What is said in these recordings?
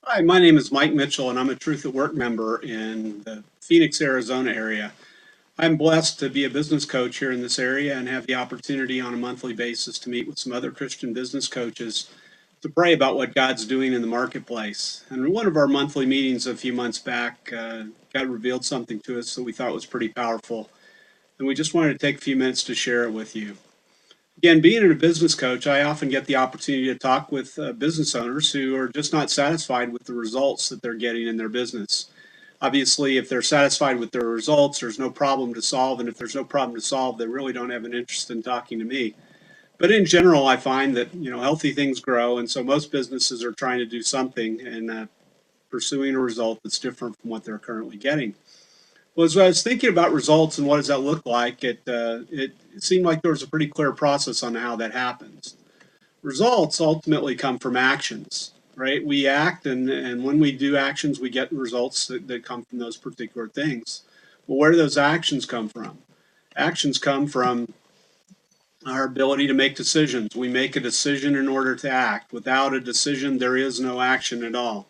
Hi, my name is Mike Mitchell, and I'm a Truth at Work member in the Phoenix, Arizona area. I'm blessed to be a business coach here in this area and have the opportunity on a monthly basis to meet with some other Christian business coaches to pray about what God's doing in the marketplace. And in one of our monthly meetings a few months back, God revealed something to us that we thought was pretty powerful. And we just wanted to take a few minutes to share it with you. Again, being a business coach, I often get the opportunity to talk with business owners who are just not satisfied with the results that they're getting in their business. Obviously, if they're satisfied with their results, there's no problem to solve. And if there's no problem to solve, they really don't have an interest in talking to me. But in general, I find that, healthy things grow. And so most businesses are trying to do something and pursuing a result that's different from what they're currently getting. Well, as I was thinking about results and what does that look like, it seemed like there was a pretty clear process on how that happens. Results ultimately come from actions, right? We act, and when we do actions, we get results that come from those particular things. Well, where do those actions come from? Actions come from our ability to make decisions. We make a decision in order to act. Without a decision, there is no action at all.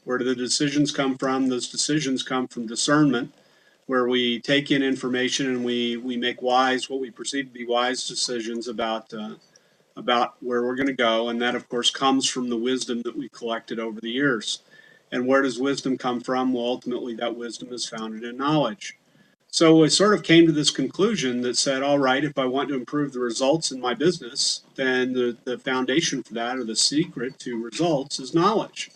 Where do the decisions come from? Those decisions come from discernment, where we take in information and we make what we perceive to be wise decisions about where we're going to go. And that, of course, comes from the wisdom that we've collected over the years. And where does wisdom come from? Well, ultimately, that wisdom is founded in knowledge. So I sort of came to this conclusion that said, all right, if I want to improve the results in my business, then the foundation for that, or the secret to results, is knowledge.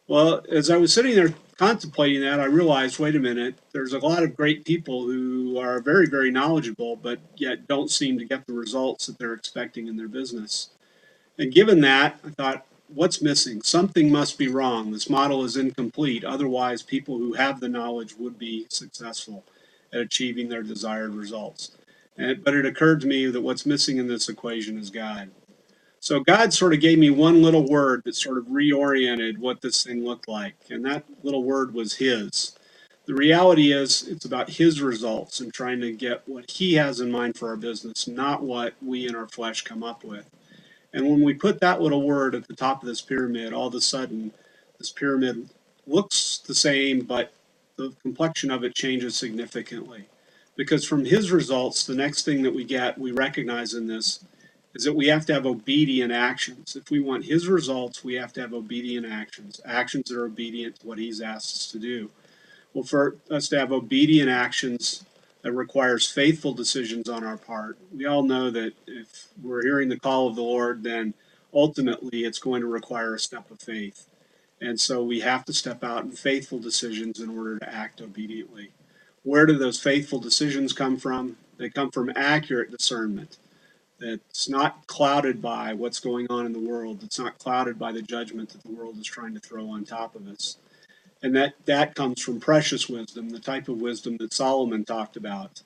Well, as I was sitting there contemplating that, I realized, wait a minute, there's a lot of great people who are very, very knowledgeable, but yet don't seem to get the results that they're expecting in their business. And given that, I thought, what's missing? Something must be wrong. This model is incomplete. Otherwise, people who have the knowledge would be successful at achieving their desired results. But it occurred to me that what's missing in this equation is God. So God sort of gave me one little word that sort of reoriented what this thing looked like. And that little word was His. The reality is, it's about His results and trying to get what He has in mind for our business, not what we in our flesh come up with. And when we put that little word at the top of this pyramid, all of a sudden, this pyramid looks the same, but the complexion of it changes significantly. Because from His results, the next thing that we recognize in this, is that we have to have obedient actions. If we want His results, we have to have obedient actions, actions that are obedient to what He's asked us to do. Well, for us to have obedient actions, that requires faithful decisions on our part. We all know that if we're hearing the call of the Lord, then ultimately it's going to require a step of faith. And so we have to step out in faithful decisions in order to act obediently. Where do those faithful decisions come from? They come from accurate discernment that's not clouded by what's going on in the world. It's not clouded by the judgment that the world is trying to throw on top of us. And that comes from precious wisdom, the type of wisdom that Solomon talked about,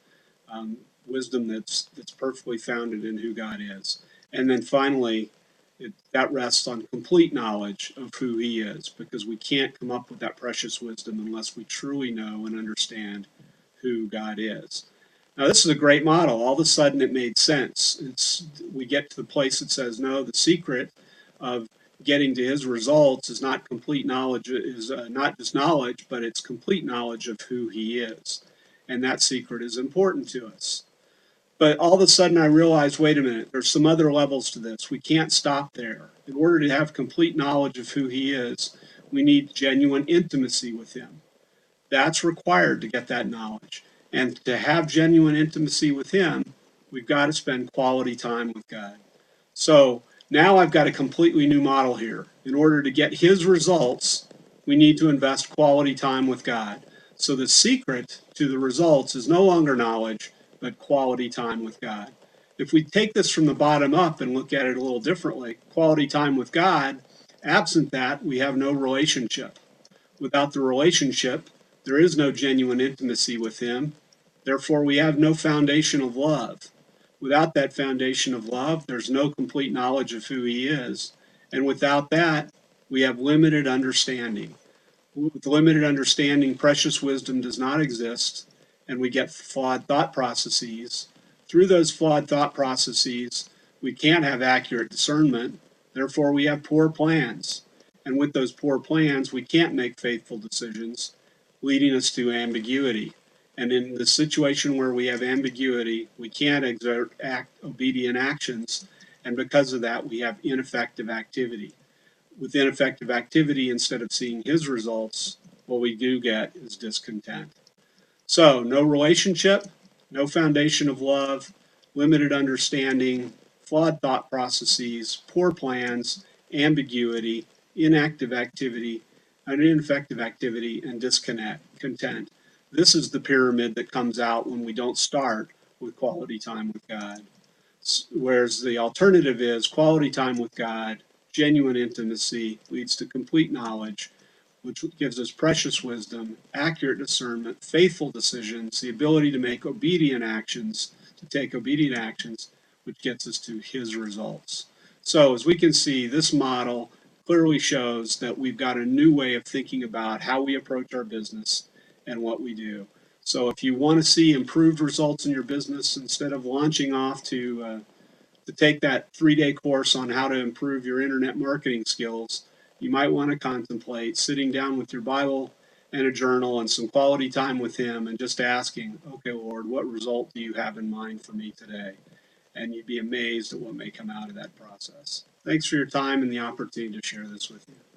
wisdom that's perfectly founded in who God is. And then finally, that rests on complete knowledge of who He is, because we can't come up with that precious wisdom unless we truly know and understand who God is. Now, this is a great model. All of a sudden, it made sense. We get to the place that says, no, the secret of getting to His results is not complete knowledge, is not just knowledge, but it's complete knowledge of who He is. And that secret is important to us. But all of a sudden, I realized, wait a minute, there's some other levels to this. We can't stop there. In order to have complete knowledge of who He is, we need genuine intimacy with Him. That's required to get that knowledge. And to have genuine intimacy with Him, we've got to spend quality time with God. So now I've got a completely new model here. In order to get His results, we need to invest quality time with God. So the secret to the results is no longer knowledge, but quality time with God. If we take this from the bottom up and look at it a little differently, quality time with God, absent that, we have no relationship. Without the relationship, there is no genuine intimacy with Him. Therefore, we have no foundation of love. Without that foundation of love, there's no complete knowledge of who He is. And without that, we have limited understanding. With limited understanding, precious wisdom does not exist, and we get flawed thought processes. Through those flawed thought processes, we can't have accurate discernment. Therefore, we have poor plans. And with those poor plans, we can't make faithful decisions, leading us to ambiguity. And in the situation where we have ambiguity, we can't exert obedient actions. And because of that, we have ineffective activity. With ineffective activity, instead of seeing his results, what we do get is discontent. So, no relationship, no foundation of love, limited understanding, flawed thought processes, poor plans, ambiguity, inactive activity, ineffective activity, and discontent. This is the pyramid that comes out when we don't start with quality time with God. Whereas the alternative is quality time with God, genuine intimacy leads to complete knowledge, which gives us precious wisdom, accurate discernment, faithful decisions, the ability to make obedient actions, to take obedient actions, which gets us to his results. So, as we can see, this model clearly shows that we've got a new way of thinking about how we approach our business and what we do. So, if you want to see improved results in your business, instead of launching off to take that 3-day course on how to improve your internet marketing skills, you might want to contemplate sitting down with your Bible and a journal and some quality time with him and just asking, okay, Lord, what result do you have in mind for me today? And you'd be amazed at what may come out of that process. Thanks for your time and the opportunity to share this with you.